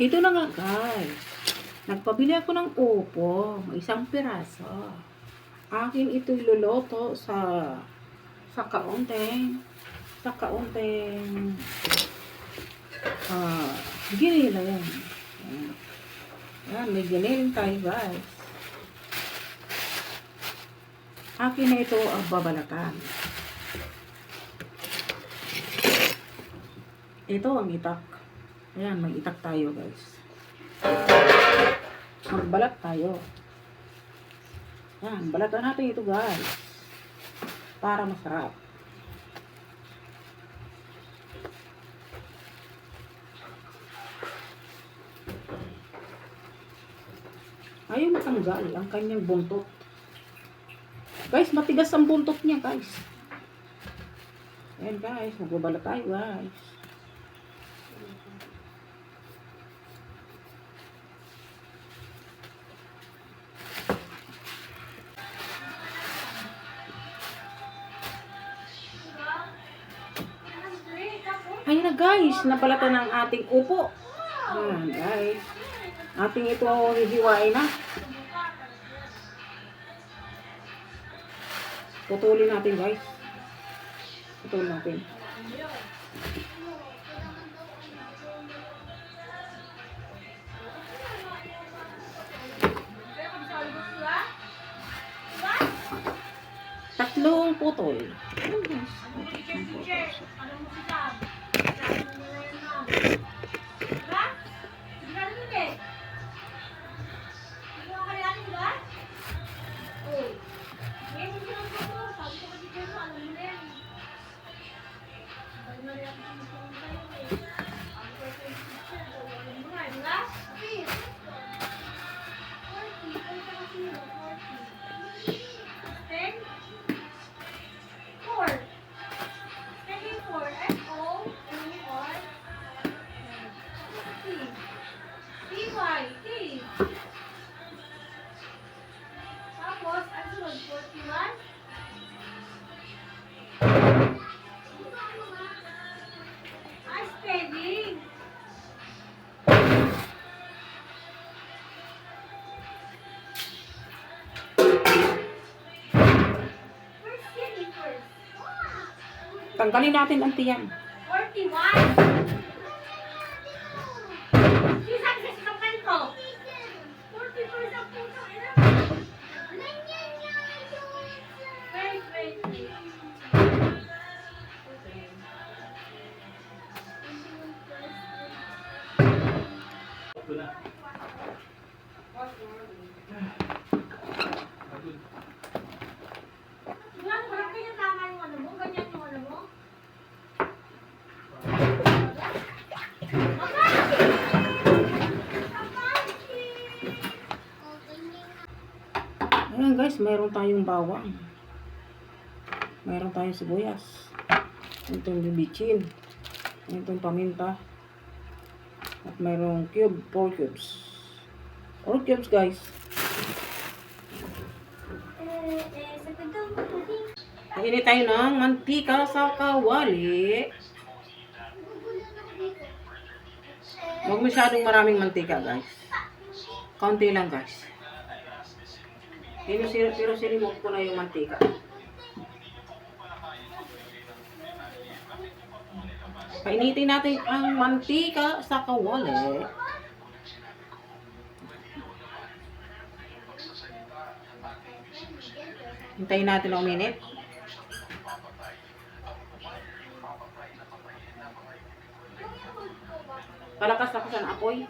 Ito na nga guys. Nagpabili ako ng upo. Isang piraso. Akin ito iluluto sa kaunting giniling. Ayan, may giniling tayo guys. Akin na ito ang babalatan. Ito ang itak. Ayan, may itak tayo guys. Magbalat tayo. Ayan, balatan natin ito guys. Para masarap. Ayaw matanggal ang kanyang buntot. Guys, matigas ang buntot niya guys. Ayan guys, magbabalat tayo guys. Ayan na guys, napalatan ng ating upo. Ayan guys. Ating ito hihiwain na. Putulin natin guys. Putulin natin. Tatlong putol. Tapos, ang sunod, 41. Ay, spelling. First spelling first. Tanggalin natin ang tiyan. 41. Sisa sa kanto. 41 ang puto. Wait. Yan, wala kayo tama yung ano mo. Ganyan yung ano mo. Ayan guys, mayroon tayong bawang. Mayroon tayong sibuyas. Itong bibichin. Itong paminta. At mayroong 4 cubes. 4 cubes guys. Kainit tayo ng mantika sa kawali. Huwag masyadong maraming mantika guys. Kaunti lang guys. Pero sinimot ko na yung mantika. Painitin natin ang mantika sa kawali. Hintayin natin ng minute. Palakas-lakasan ang apoy.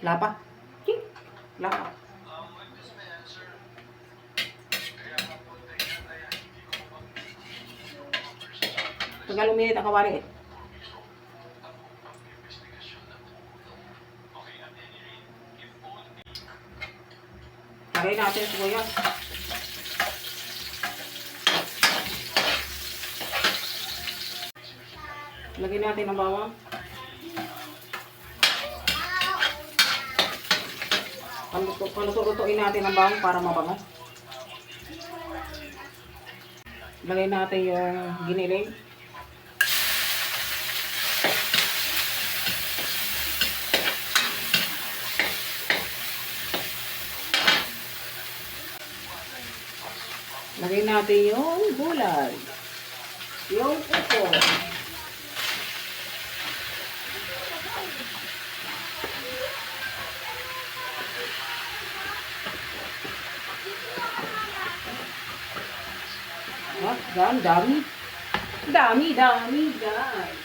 Lapa. Lapa. Tagalong minute ang kawali. Lagay natin ang sibuyas. Lagyan natin ang bawang. Palutuin natin ang bawang para mabango. Lagay natin yung giniling. Lagay natin yung gulay. Yung upo. Dami. Dami, guys.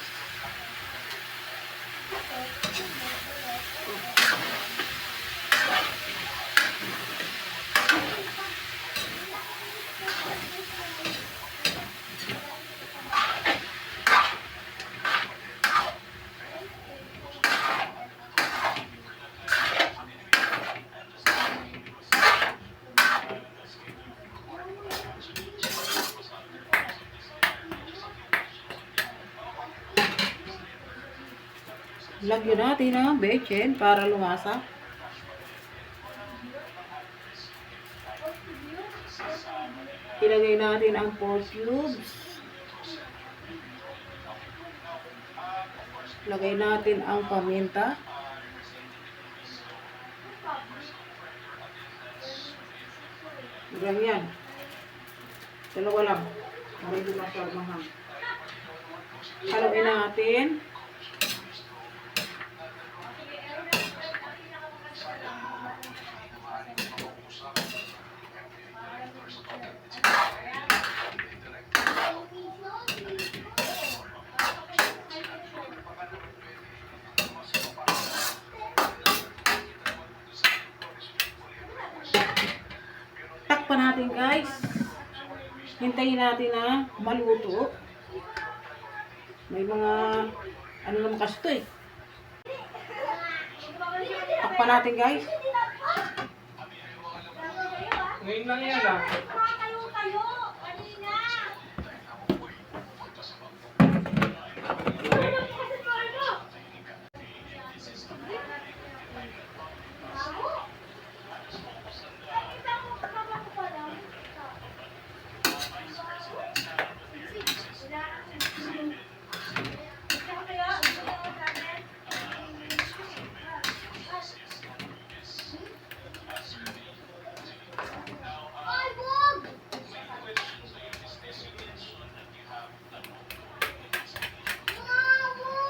Lagyan natin ang bechin para lumasa. Ilagay natin ang pork cubes. Lagay natin ang paminta. Ganyan. Dalawa lang. Para hindi masyadong mahang. Haluin natin. Takpan natin, guys. Hintayin natin na maluto. May mga ano naman kasi ito eh. Takpan natin, guys. Ngayon lang yan ah. Tayo, kanina.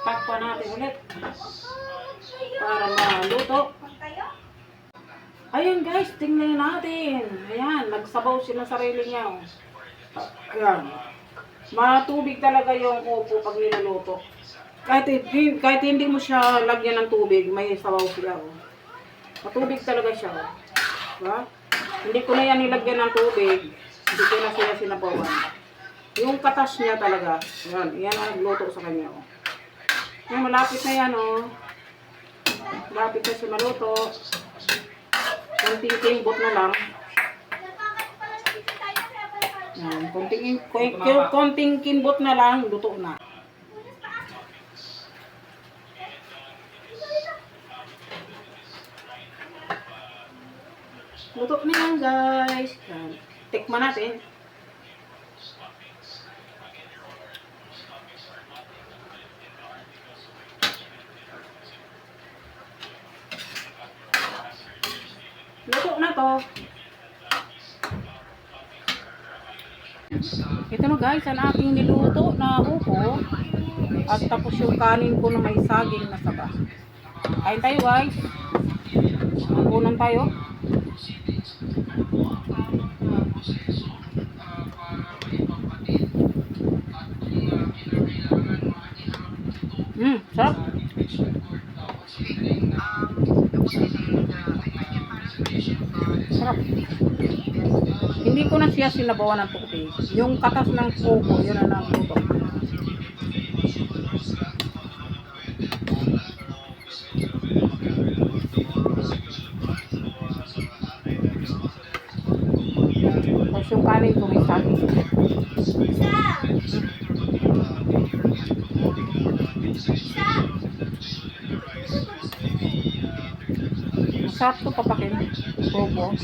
Takpan natin ulit. Para maluto. Ayan, guys, tingnan natin. Ayan, nagsabaw siya ng sarili niya. Oh. Ayan. Matubig talaga yung upo pag niluluto. Kahit hindi mo siya lagyan ng tubig, may sabaw siya. Oh. Matubig talaga siya. Oh. Diba? Hindi ko na yan nilagyan ng tubig. Hindi ko na siya sinabawan. Yung katas niya talaga. Ayan, yan ang nagluto sa kanya. Oh. Ayan, malapit na yan. Oh. Malapit na siya maluto. Konting kimbot na lang. Yan, konting kimbot na lang, luto na. Luto na yan, guys. Yan. Tikman natin. Luto na to. Ito na, guys, ang aking niluto na upo. At tapos yung kanin ko na may saging na saba. Kain tayo, guys. Kunan tayo. Sarap. Sarap. Hindi ko na siya sinabawan ng tubig. Yung katas ng kuko, yun na nagluto. Tapos yung kanin ko may saging. Sarap to papakin. Bobo.